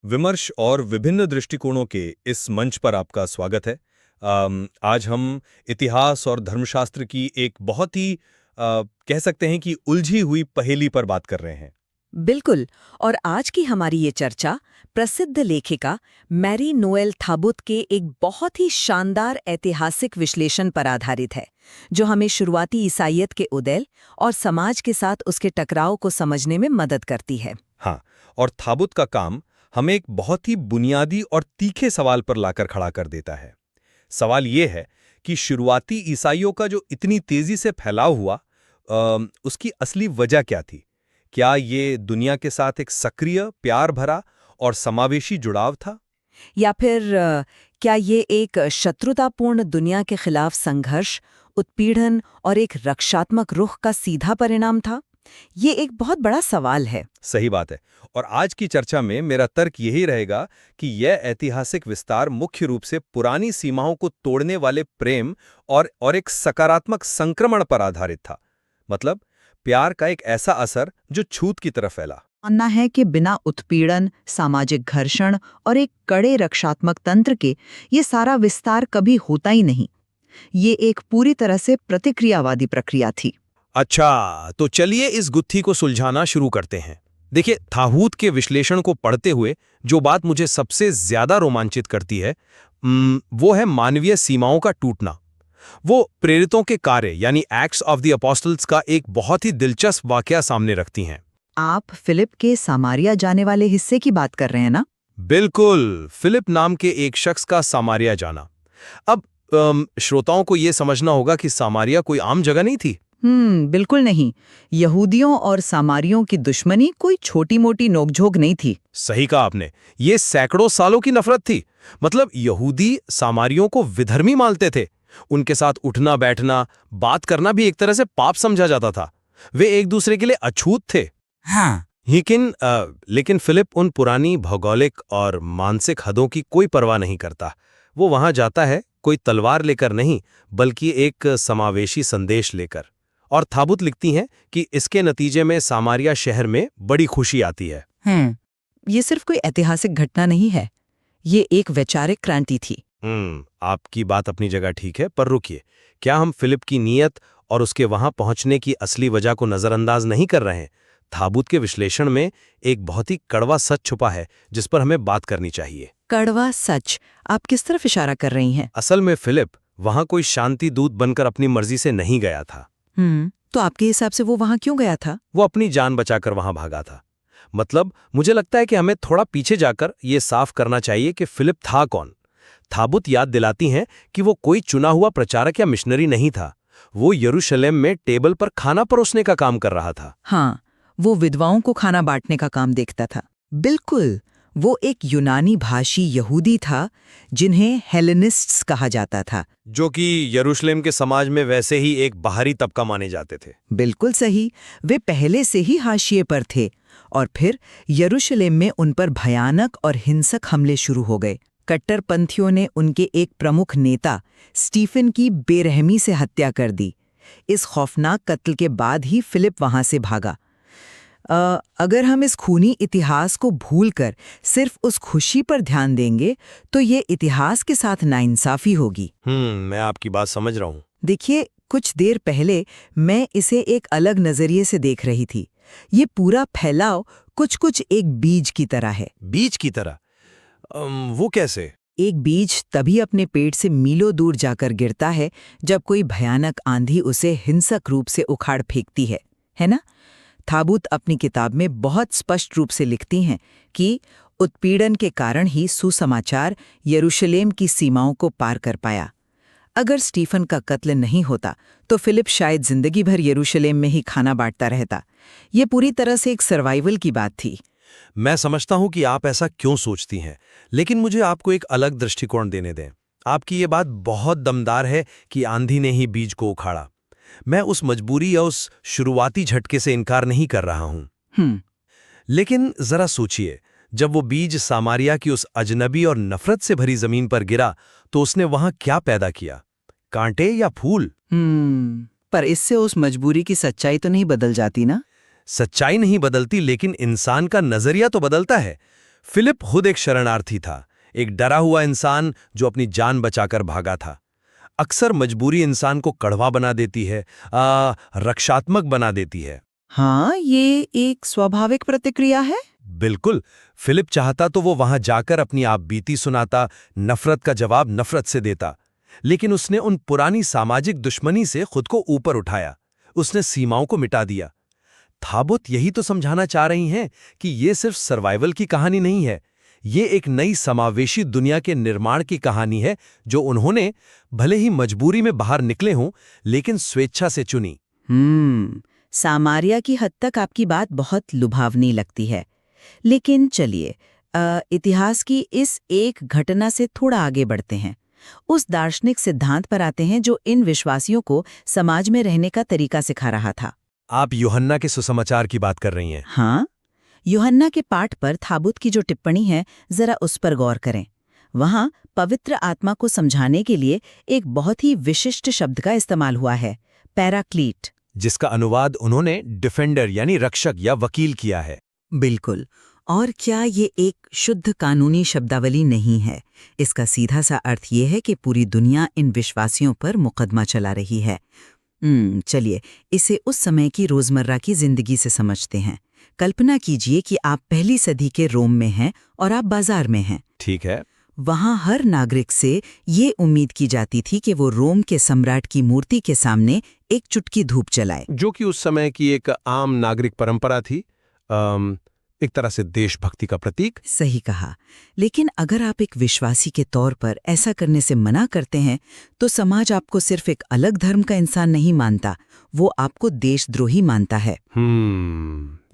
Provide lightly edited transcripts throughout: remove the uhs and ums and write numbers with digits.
विमर्श और विभिन्न दृष्टिकोणों के इस मंच पर आपका स्वागत है। आज हम इतिहास और धर्मशास्त्र की एक बहुत ही कह सकते हैं कि उलझी हुई पहेली पर बात कर रहे हैं। बिल्कुल। और आज की हमारी ये चर्चा प्रसिद्ध लेखिका मैरी नोएल थाबुत के एक बहुत ही शानदार ऐतिहासिक विश्लेषण पर आधारित है, जो हमें शुरुआती ईसाईयत के उदय और समाज के साथ उसके टकराव को समझने में मदद करती है। हाँ, और थाबुत का काम हमें एक बहुत ही बुनियादी और तीखे सवाल पर लाकर खड़ा कर देता है। सवाल ये है कि शुरुआती ईसाइयों का जो इतनी तेजी से फैलाव हुआ, उसकी असली वजह क्या थी? क्या ये दुनिया के साथ एक सक्रिय, प्यार भरा और समावेशी जुड़ाव था? या फिर क्या ये एक शत्रुतापूर्ण दुनिया के खिलाफ संघर्ष, उत्पीड़न और एक रक्षात्मक रुख का सीधा परिणाम था? ये एक बहुत बड़ा सवाल है। सही बात है। और आज की चर्चा में मेरा तर्क यही रहेगा कि यह ऐतिहासिक विस्तार मुख्य रूप से पुरानी सीमाओं को तोड़ने वाले प्रेम और एक सकारात्मक संक्रमण पर आधारित था। मतलब प्यार का एक ऐसा असर जो छूत की तरफ फैला। मानना है कि बिना उत्पीड़न, सामाजिक घर्षण और एक कड़े रक्षात्मक तंत्र के ये सारा विस्तार कभी होता ही नहीं। ये एक पूरी तरह से प्रतिक्रियावादी प्रक्रिया थी। अच्छा, तो चलिए इस गुत्थी को सुलझाना शुरू करते हैं। देखिए, थाबूत के विश्लेषण को पढ़ते हुए जो बात मुझे सबसे ज्यादा रोमांचित करती है, वो है मानवीय सीमाओं का टूटना। वो प्रेरितों के कार्य यानी एक्ट्स ऑफ द अपोस्टल्स का एक बहुत ही दिलचस्प वाकया सामने रखती हैं। आप फिलिप के सामारिया जाने वाले हिस्से की बात कर रहे हैं ना? बिल्कुल, फिलिप नाम के एक शख्स का सामारिया जाना। अब श्रोताओं को यह समझना होगा कि सामारिया कोई आम जगह नहीं थी। बिल्कुल नहीं। यहूदियों और सामारियों की दुश्मनी कोई छोटी मोटी नोकझोंक नहीं थी। सही कहा आपने, ये सैकड़ों सालों की नफरत थी। मतलब यहूदी सामारियों को विधर्मी मानते थे। उनके साथ उठना बैठना, बात करना भी एक तरह से पाप समझा जाता था। वे एक दूसरे के लिए अछूत थे। हाँ। लेकिन फिलिप उन पुरानी भौगोलिक और मानसिक हदों की कोई परवाह नहीं करता। वो वहां जाता है कोई तलवार लेकर नहीं, बल्कि एक समावेशी संदेश लेकर। और थाबुत लिखती हैं कि इसके नतीजे में सामारिया शहर में बड़ी खुशी आती है। ये सिर्फ कोई ऐतिहासिक घटना नहीं है, ये एक वैचारिक क्रांति थी। आपकी बात अपनी जगह ठीक है, पर रुकिए, क्या हम फिलिप की नीयत और उसके वहां पहुंचने की असली वजह को नजरअंदाज नहीं कर रहे हैं? थाबुत के विश्लेषण में एक बहुत ही कड़वा सच छुपा है जिस पर हमें बात करनी चाहिए। कड़वा सच? आप किस तरफ इशारा कर रही हैं? असल में फिलिप वहां कोई शांति दूत बनकर अपनी मर्जी से नहीं गया था। तो आपके हिसाब से वो वहां क्यों गया था? वो अपनी जान बचाकर वहां भागा था। मतलब मुझे लगता है कि हमें थोड़ा पीछे जाकर ये साफ करना चाहिए कि फिलिप था कौन। थाबुत याद दिलाती हैं कि वो कोई चुना हुआ प्रचारक या मिशनरी नहीं था। वो यरूशलेम में टेबल पर खाना परोसने का काम कर रहा था। हाँ, वो विधवाओं को खाना बांटने का काम देखता था। बिल्कुल, वो एक यूनानी भाषी यहूदी था जिन्हें हेलेनिस्ट्स कहा जाता था, जो कि यरूशलेम के समाज में वैसे ही एक बाहरी तबका माने जाते थे। बिल्कुल सही। वे पहले से ही हाशिए पर थे और फिर यरूशलेम में उन पर भयानक और हिंसक हमले शुरू हो गए। कट्टरपंथियों ने उनके एक प्रमुख नेता स्टीफन की बेरहमी से हत्या कर दी। इस खौफनाक कत्ल के बाद ही फिलिप वहां से भागा। अगर हम इस खूनी इतिहास को भूलकर सिर्फ उस खुशी पर ध्यान देंगे तो ये इतिहास के साथ नाइंसाफी होगी। मैं आपकी बात समझ रहा हूँ। देखिए, कुछ देर पहले मैं इसे एक अलग नजरिए से देख रही थी। ये पूरा फैलाव कुछ एक बीज की तरह है। बीज की तरह? वो कैसे? एक बीज तभी अपने पेड़ से मीलों दूर जाकर गिरता है जब कोई भयानक आंधी उसे हिंसक रूप से उखाड़ फेंकती है ना? थाबुत अपनी किताब में बहुत स्पष्ट रूप से लिखती हैं कि उत्पीड़न के कारण ही सुसमाचार यरूशलेम की सीमाओं को पार कर पाया। अगर स्टीफन का कत्ल नहीं होता तो फिलिप शायद जिंदगी भर यरूशलेम में ही खाना बांटता रहता। ये पूरी तरह से एक सर्वाइवल की बात थी। मैं समझता हूं कि आप ऐसा क्यों सोचती हैं, लेकिन मुझे आपको एक अलग दृष्टिकोण देने दें। आपकी ये बात बहुत दमदार है कि आंधी ने ही बीज को उखाड़ा। मैं उस मजबूरी या उस शुरुआती झटके से इनकार नहीं कर रहा हूं। लेकिन जरा सोचिए, जब वो बीज सामारिया की उस अजनबी और नफरत से भरी जमीन पर गिरा तो उसने वहां क्या पैदा किया? कांटे या फूल? पर इससे उस मजबूरी की सच्चाई तो नहीं बदल जाती ना? सच्चाई नहीं बदलती, लेकिन इंसान का नजरिया तो बदलता है। फिलिप खुद एक शरणार्थी था, एक डरा हुआ इंसान जो अपनी जान बचाकर भागा था। अक्सर मजबूरी इंसान को कड़वा बना देती है, रक्षात्मक बना देती है। हाँ, ये एक स्वाभाविक प्रतिक्रिया है। बिल्कुल, फिलिप चाहता तो वो वहां जाकर अपनी आप बीती सुनाता, नफरत का जवाब नफरत से देता, लेकिन उसने उन पुरानी सामाजिक दुश्मनी से खुद को ऊपर उठाया। उसने सीमाओं को मिटा दिया। थाबुत यही तो समझाना चाह रही हैं कि ये सिर्फ सर्वाइवल की कहानी नहीं है, ये एक नई समावेशी दुनिया के निर्माण की कहानी है जो उन्होंने, भले ही मजबूरी में बाहर निकले हों, लेकिन स्वेच्छा से चुनी। सामारिया की हद तक आपकी बात बहुत लुभावनी लगती है, लेकिन चलिए इतिहास की इस एक घटना से थोड़ा आगे बढ़ते हैं। उस दार्शनिक सिद्धांत पर आते हैं जो इन विश्वासियों को समाज में रहने का तरीका सिखा रहा था। आप यूहन्ना के सुसमाचार की बात कर रही हैं। हाँ, यूहन्ना के पाठ पर थाबुत की जो टिप्पणी है, जरा उस पर गौर करें। वहां पवित्र आत्मा को समझाने के लिए एक बहुत ही विशिष्ट शब्द का इस्तेमाल हुआ है, पैराक्लीट, जिसका अनुवाद उन्होंने डिफेंडर यानी रक्षक या वकील किया है। बिल्कुल। और क्या ये एक शुद्ध कानूनी शब्दावली नहीं है? इसका सीधा सा अर्थ ये है कि पूरी दुनिया इन विश्वासियों पर मुकदमा चला रही है। चलिए इसे उस समय की रोजमर्रा की जिंदगी से समझते हैं। कल्पना कीजिए कि आप पहली सदी के रोम में हैं और आप बाजार में हैं। ठीक है। वहां हर नागरिक से ये उम्मीद की जाती थी कि वो रोम के सम्राट की मूर्ति के सामने एक चुटकी धूप जलाए, जो कि उस समय की एक आम नागरिक परंपरा थी, एक तरह से देशभक्ति का प्रतीक। सही कहा। लेकिन अगर आप एक विश्वासी के तौर पर ऐसा करने से मना करते हैं, तो समाज आपको सिर्फ एक अलग धर्म का इंसान नहीं मानता, वो आपको देशद्रोही मानता है।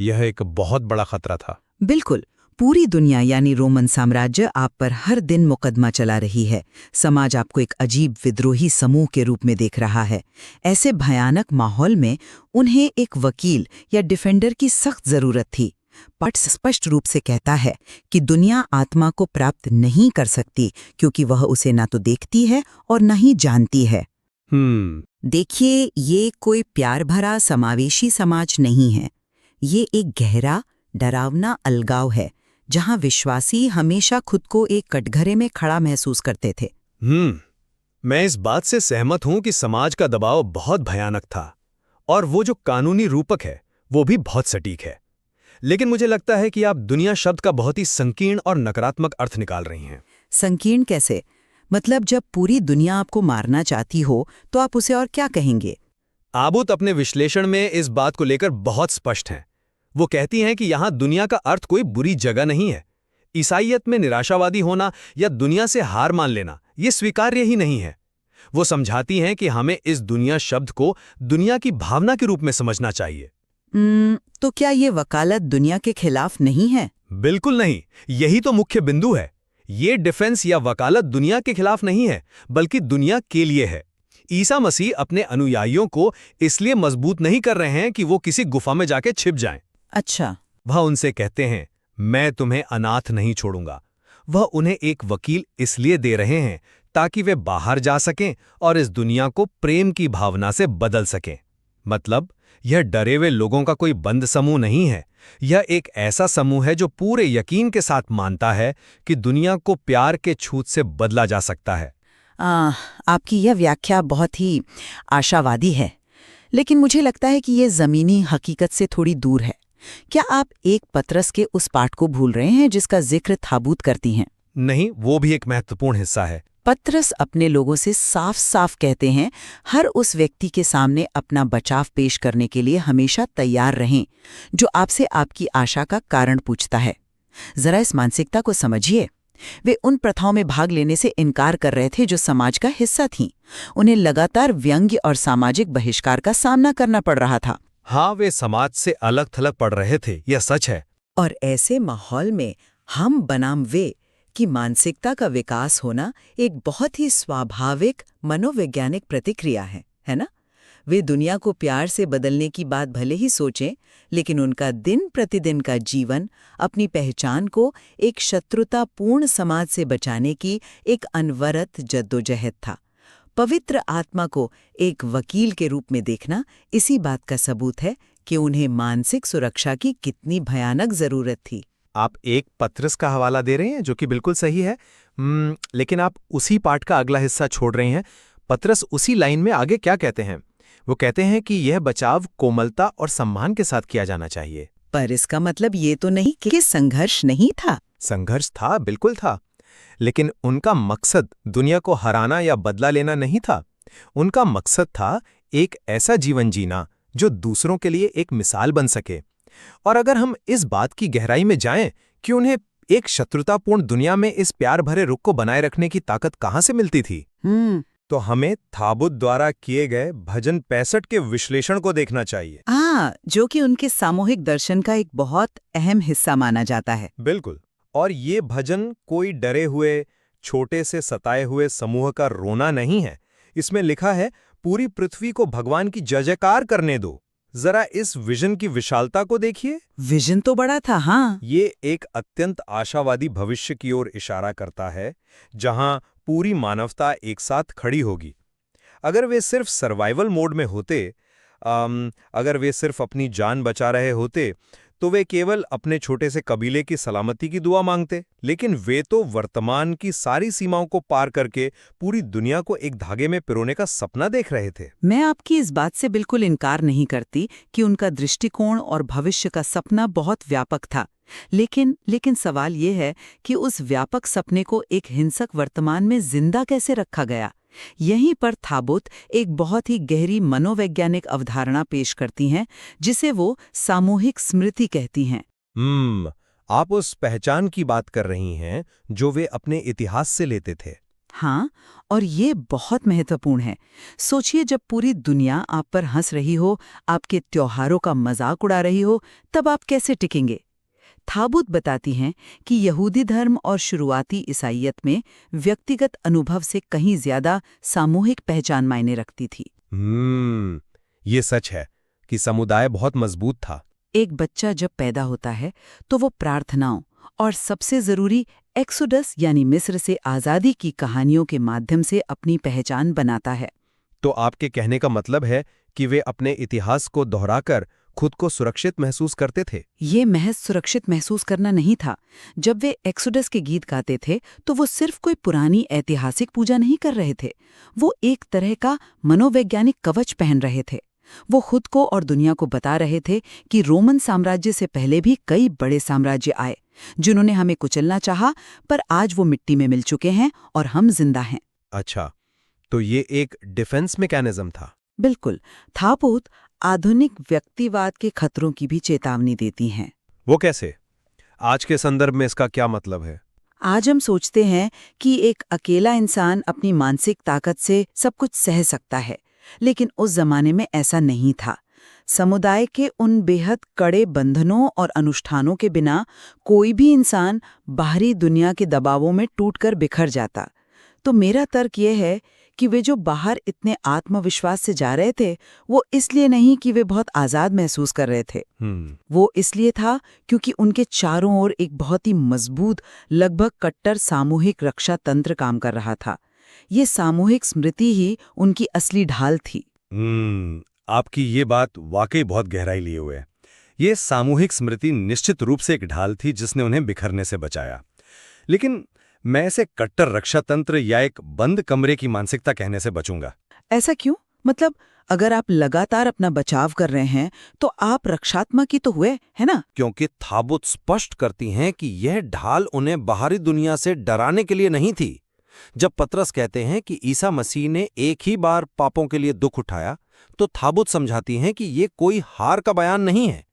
यह एक बहुत बड़ा खतरा था। बिल्कुल। पूरी दुनिया यानी रोमन साम्राज्य आप पर हर दिन मुकदमा चला रही है। समाज आपको एक अजीब विद्रोही समूह के रूप में देख रहा है। ऐसे भयानक माहौल में उन्हें एक वकील या डिफेंडर की सख्त जरूरत थी। पाठ स्पष्ट रूप से कहता है कि दुनिया आत्मा को प्राप्त नहीं कर सकती क्योंकि वह उसे ना तो देखती है और न ही जानती है। देखिए, ये कोई प्यार भरा समावेशी समाज नहीं है। ये एक गहरा, डरावना अलगाव है जहां विश्वासी हमेशा खुद को एक कटघरे में खड़ा महसूस करते थे। मैं इस बात से सहमत हूं कि समाज का दबाव बहुत भयानक था और वो जो कानूनी रूपक है वो भी बहुत सटीक है। लेकिन मुझे लगता है कि आप दुनिया शब्द का बहुत ही संकीर्ण और नकारात्मक अर्थ निकाल रही हैं। संकीर्ण कैसे? मतलब जब पूरी दुनिया आपको मारना चाहती हो तो आप उसे और क्या कहेंगे? आबुत अपने विश्लेषण में इस बात को लेकर बहुत स्पष्ट हैं। वो कहती हैं कि यहाँ दुनिया का अर्थ कोई बुरी जगह नहीं है। ईसाईयत में निराशावादी होना या दुनिया से हार मान लेना ये स्वीकार्य ही नहीं है। वो समझाती हैं कि हमें इस दुनिया शब्द को दुनिया की भावना के रूप में समझना चाहिए। तो क्या ये वकालत दुनिया के खिलाफ नहीं है? बिल्कुल नहीं, यही तो मुख्य बिंदु है। ये डिफेंस या वकालत दुनिया के खिलाफ नहीं है, बल्कि दुनिया के लिए है। ईसा मसीह अपने अनुयायियों को इसलिए मजबूत नहीं कर रहे हैं कि वो किसी गुफा में जाके छिप जाएं। अच्छा। वह उनसे कहते हैं, मैं तुम्हें अनाथ नहीं छोड़ूंगा। वह उन्हें एक वकील इसलिए दे रहे हैं ताकि वे बाहर जा सकें और इस दुनिया को प्रेम की भावना से बदल सकें। मतलब यह डरे हुए लोगों का कोई बंद समूह नहीं है। यह एक ऐसा समूह है जो पूरे यकीन के साथ मानता है कि दुनिया को प्यार के छूत से बदला जा सकता है। आपकी यह व्याख्या बहुत ही आशावादी है, लेकिन मुझे लगता है कि यह जमीनी हकीकत से थोड़ी दूर है। क्या आप एक पतरस के उस पाठ को भूल रहे हैं जिसका जिक्र थाबूत करती हैं? नहीं, वो भी एक महत्वपूर्ण हिस्सा है। पतरस अपने लोगों से साफ साफ कहते हैं, हर उस व्यक्ति के सामने अपना बचाव पेश करने के लिए हमेशा तैयार रहें जो आपसे आपकी आशा का कारण पूछता है। जरा इस मानसिकता को समझिए। वे उन प्रथाओं में भाग लेने से इनकार कर रहे थे जो समाज का हिस्सा थीं। उन्हें लगातार व्यंग्य और सामाजिक बहिष्कार का सामना करना पड़ रहा था। हाँ, वे समाज से अलग थलग पड़ रहे थे, यह सच है। और ऐसे माहौल में हम बनाम वे की मानसिकता का विकास होना एक बहुत ही स्वाभाविक मनोवैज्ञानिक प्रतिक्रिया है ना? वे दुनिया को प्यार से बदलने की बात भले ही सोचें, लेकिन उनका दिन प्रतिदिन का जीवन अपनी पहचान को एक शत्रुतापूर्ण समाज से बचाने की एक अनवरत जद्दोजहद था। पवित्र आत्मा को एक वकील के रूप में देखना इसी बात का सबूत है कि उन्हें मानसिक सुरक्षा की कितनी भयानक जरूरत थी। आप एक पत्रस का हवाला दे रहे हैं जो कि बिल्कुल सही है, लेकिन आप उसी पाठ का अगला हिस्सा छोड़ रहे हैं। पत्रस उसी लाइन में आगे क्या कहते हैं? वो कहते हैं कि यह बचाव कोमलता और सम्मान के साथ किया जाना चाहिए। पर इसका मतलब ये तो नहीं कि संघर्ष नहीं था। संघर्ष था, बिल्कुल था, लेकिन उनका मकसद दुनिया को हराना या बदला लेना नहीं था। उनका मकसद था एक ऐसा जीवन जीना जो दूसरों के लिए एक मिसाल बन सके। और अगर हम इस बात की गहराई में जाएं कि उन्हें एक शत्रुतापूर्ण दुनिया में इस प्यार भरे रुख को बनाए रखने की ताकत कहां से मिलती थी, तो हमें थाबुत द्वारा किए गए भजन 65 के विश्लेषण को देखना चाहिए। जो कि उनके सामूहिक दर्शन का एक बहुत अहम हिस्सा माना जाता है। बिल्कुल। और ये भजन कोई डरे हुए, छोटे से सताए हुए समूह का रोना नहीं है। इसमें लिखा है, पूरी पृथ्वी को भगवान की जय जयकार करने दो। जरा इस विजन की विशालता को देखिए। विजन तो बड़ा था, हाँ। ये एक अत्यंत आशावादी भविष्य की ओर इशारा करता है, जहां पूरी मानवता एक साथ खड़ी होगी। अगर वे सिर्फ सर्वाइवल मोड में होते, अगर वे सिर्फ अपनी जान बचा रहे होते, तो वे केवल अपने छोटे से कबीले की सलामती की दुआ मांगते। लेकिन वे तो वर्तमान की सारी सीमाओं को पार करके पूरी दुनिया को एक धागे में पिरोने का सपना देख रहे थे। मैं आपकी इस बात से बिल्कुल इनकार नहीं करती कि उनका दृष्टिकोण और भविष्य का सपना बहुत व्यापक था। लेकिन सवाल ये है कि उस व्यापक सपने को एक हिंसक वर्तमान में जिंदा कैसे रखा गया। यहीं पर थाबुत एक बहुत ही गहरी मनोवैज्ञानिक अवधारणा पेश करती हैं, जिसे वो सामूहिक स्मृति कहती हैं। आप उस पहचान की बात कर रही हैं जो वे अपने इतिहास से लेते थे। हाँ, और ये बहुत महत्वपूर्ण है। सोचिए, जब पूरी दुनिया आप पर हंस रही हो, आपके त्योहारों का मजाक उड़ा रही हो, तब आप कैसे टिकेंगे? थाबुत बताती हैं कि यहूदी धर्म और शुरुआती ईसाईयत में व्यक्तिगत अनुभव से कहीं ज्यादा सामूहिक पहचान मायने रखती थी। ये सच है कि समुदाय बहुत मजबूत था। एक बच्चा जब पैदा होता है तो वो प्रार्थनाओं और सबसे जरूरी एक्सोडस यानी मिस्र से आज़ादी की कहानियों के माध्यम से अपनी पहचान बनाता है। तो आपके कहने का मतलब है कि वे अपने इतिहास को दोहराकर खुद को सुरक्षित महसूस करते थे। ये महज सुरक्षित महसूस करना नहीं था। जब वे एक्सोडस के गीत गाते थे तो वो सिर्फ कोई पुरानी ऐतिहासिक पूजा नहीं कर रहे थे, वो एक तरह का मनोवैज्ञानिक कवच पहन रहे थे। वो खुद को और दुनिया को बता रहे थे कि रोमन साम्राज्य से पहले भी कई बड़े साम्राज्य आए जिन्होंने हमें कुचलना चाहा, पर आज वो मिट्टी में मिल चुके हैं और हम जिंदा हैं। अच्छा, तो ये एक डिफेंस मैकेनिज्म था। बिल्कुल। थाबुत आधुनिक व्यक्तिवाद के खतरों की भी चेतावनी देती हैं। वो कैसे? आज के संदर्भ में इसका क्या मतलब है? आज हम सोचते हैं कि एक अकेला इंसान अपनी मानसिक ताकत से सब कुछ सह सकता है, लेकिन उस जमाने में ऐसा नहीं था। समुदाय के उन बेहद कड़े बंधनों और अनुष्ठानों के बिना कोई भी इंसान बाहरी दुनिया के दबावों में टूटकर बिखर जाता। तो मेरा तर्क यह है कि वे जो बाहर इतने आत्मविश्वास से जा रहे थे, वो इसलिए नहीं कि वे बहुत आज़ाद महसूस कर रहे थे। वो इसलिए था क्योंकि उनके चारों ओर एक बहुत ही मजबूत, लगभग कट्टर सामूहिक रक्षा तंत्र काम कर रहा था। ये सामूहिक स्मृति ही उनकी असली ढाल थी। आपकी ये बात वाकई बहुत गहराई लिए हुए है। ये सामूहिक स्मृति निश्चित रूप से एक ढाल थी जिसने उन्हें बिखरने से बचाया। लेकिन मैं इसे कट्टर रक्षा तंत्र या एक बंद कमरे की मानसिकता कहने से बचूंगा। ऐसा क्यों? मतलब अगर आप लगातार अपना बचाव कर रहे हैं तो आप रक्षात्मक ही तो हुए, है ना? क्योंकि थाबुत स्पष्ट करती हैं कि यह ढाल उन्हें बाहरी दुनिया से डराने के लिए नहीं थी। जब पतरस कहते हैं कि ईसा मसीह ने एक ही बार पापों के लिए दुख उठाया, तो थाबुत समझाती हैं कि ये कोई हार का बयान नहीं है।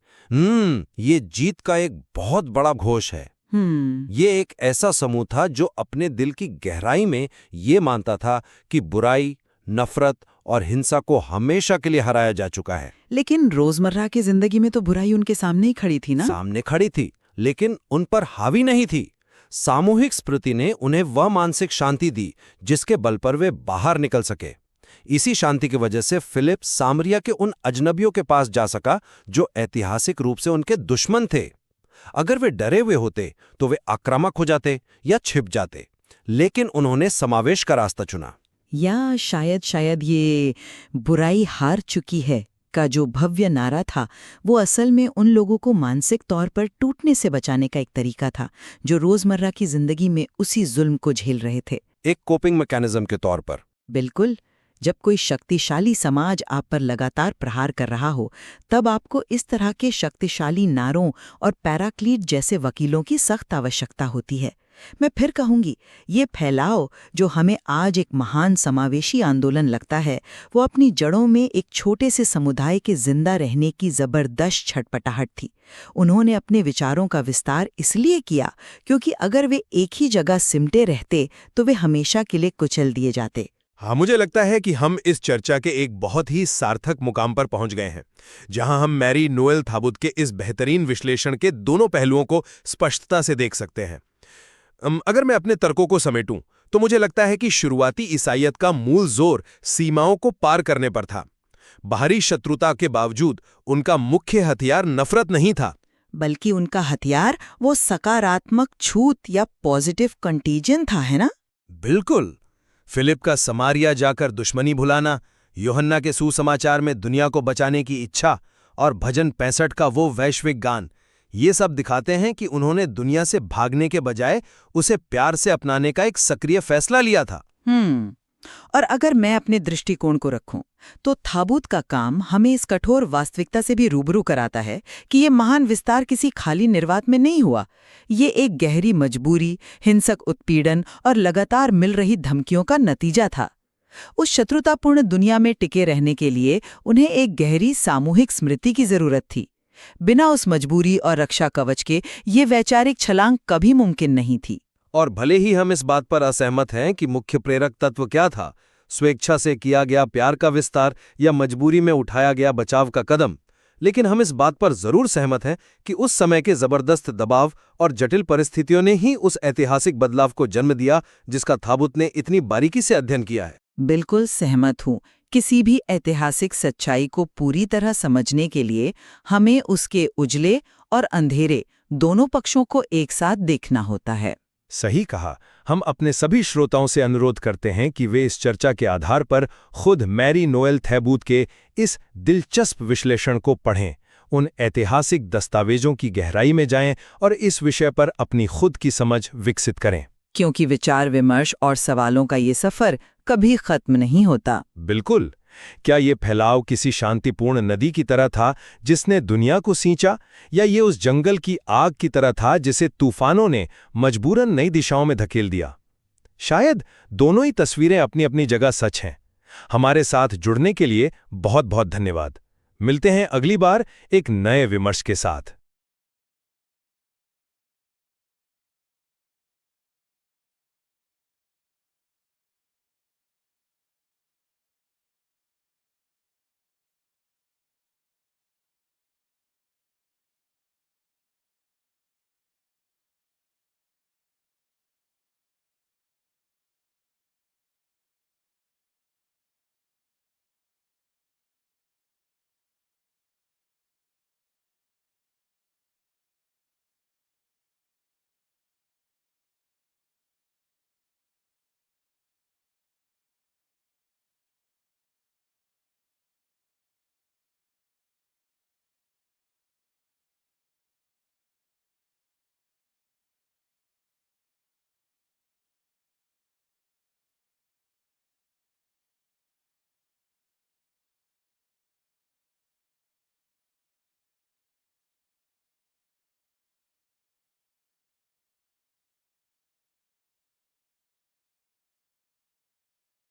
ये जीत का एक बहुत बड़ा घोष है। ये एक ऐसा समूह था जो अपने दिल की गहराई में ये मानता था कि बुराई, नफरत और हिंसा को हमेशा के लिए हराया जा चुका है। लेकिन रोजमर्रा की जिंदगी में तो बुराई उनके सामने ही खड़ी थी ना? सामने खड़ी थी, लेकिन उन पर हावी नहीं थी। सामूहिक स्मृति ने उन्हें वह मानसिक शांति दी जिसके बल पर वे बाहर निकल सके। इसी शांति की वजह से फिलिप सामरिया के उन अजनबियों के पास जा सका जो ऐतिहासिक रूप से उनके दुश्मन थे। अगर वे डरे हुए होते तो वे आक्रामक हो जाते या छिप जाते, लेकिन उन्होंने समावेश का रास्ता चुना। या शायद ये बुराई हार चुकी है का जो भव्य नारा था वो असल में उन लोगों को मानसिक तौर पर टूटने से बचाने का एक तरीका था जो रोजमर्रा की जिंदगी में उसी जुल्म को झेल रहे थे। एक कोपिंग मैकेनिज्म के तौर पर। बिल्कुल। जब कोई शक्तिशाली समाज आप पर लगातार प्रहार कर रहा हो तब आपको इस तरह के शक्तिशाली नारों और पैराक्लीट जैसे वकीलों की सख्त आवश्यकता होती है। मैं फिर कहूंगी, ये फैलाव जो हमें आज एक महान समावेशी आंदोलन लगता है वो अपनी जड़ों में एक छोटे से समुदाय के जिंदा रहने की जबरदस्त छटपटाहट थी। उन्होंने अपने विचारों का विस्तार इसलिए किया क्योंकि अगर वे एक ही जगह सिमटे रहते तो वे हमेशा के लिए कुचल दिए जाते। हाँ, मुझे लगता है कि हम इस चर्चा के एक बहुत ही सार्थक मुकाम पर पहुंच गए हैं, जहां हम मैरी नोएल थाबुत के इस बेहतरीन विश्लेषण के दोनों पहलुओं को स्पष्टता से देख सकते हैं। अगर मैं अपने तर्कों को समेटूं, तो मुझे लगता है कि शुरुआती ईसाईयत का मूल जोर सीमाओं को पार करने पर था। बाहरी शत्रुता के बावजूद उनका मुख्य हथियार नफरत नहीं था, बल्कि उनका हथियार वो सकारात्मक छूत या पॉजिटिव कंटीजन था, है ना? बिल्कुल। फिलिप का समारिया जाकर दुश्मनी भुलाना, यूहन्ना के सुसमाचार में दुनिया को बचाने की इच्छा और भजन 65 का वो वैश्विक गान, ये सब दिखाते हैं कि उन्होंने दुनिया से भागने के बजाय उसे प्यार से अपनाने का एक सक्रिय फैसला लिया था। और अगर मैं अपने दृष्टिकोण को रखूं, तो थाबूत का काम हमें इस कठोर वास्तविकता से भी रूबरू कराता है कि ये महान विस्तार किसी खाली निर्वात में नहीं हुआ। ये एक गहरी मजबूरी, हिंसक उत्पीड़न और लगातार मिल रही धमकियों का नतीजा था। उस शत्रुतापूर्ण दुनिया में टिके रहने के लिए उन्हें एक गहरी सामूहिक स्मृति की जरूरत थी। बिना उस मजबूरी और रक्षा कवच के ये वैचारिक छलांग कभी मुमकिन नहीं थी। और भले ही हम इस बात पर असहमत हैं कि मुख्य प्रेरक तत्व क्या था, स्वेच्छा से किया गया प्यार का विस्तार या मजबूरी में उठाया गया बचाव का कदम, लेकिन हम इस बात पर जरूर सहमत हैं कि उस समय के जबरदस्त दबाव और जटिल परिस्थितियों ने ही उस ऐतिहासिक बदलाव को जन्म दिया जिसका थाबुत ने इतनी बारीकी से अध्ययन किया है। बिल्कुल सहमत हूँ। किसी भी ऐतिहासिक सच्चाई को पूरी तरह समझने के लिए हमें उसके उजले और अंधेरे दोनों पक्षों को एक साथ देखना होता है। सही कहा। हम अपने सभी श्रोताओं से अनुरोध करते हैं कि वे इस चर्चा के आधार पर खुद मैरी नोएल थाबुत के इस दिलचस्प विश्लेषण को पढ़ें, उन ऐतिहासिक दस्तावेजों की गहराई में जाएं और इस विषय पर अपनी खुद की समझ विकसित करें। क्योंकि विचार विमर्श और सवालों का ये सफर कभी खत्म नहीं होता। बिल्कुल। क्या ये फैलाव किसी शांतिपूर्ण नदी की तरह था जिसने दुनिया को सींचा, या ये उस जंगल की आग की तरह था जिसे तूफानों ने मजबूरन नई दिशाओं में धकेल दिया? शायद दोनों ही तस्वीरें अपनी अपनी जगह सच हैं। हमारे साथ जुड़ने के लिए बहुत बहुत धन्यवाद। मिलते हैं अगली बार एक नए विमर्श के साथ।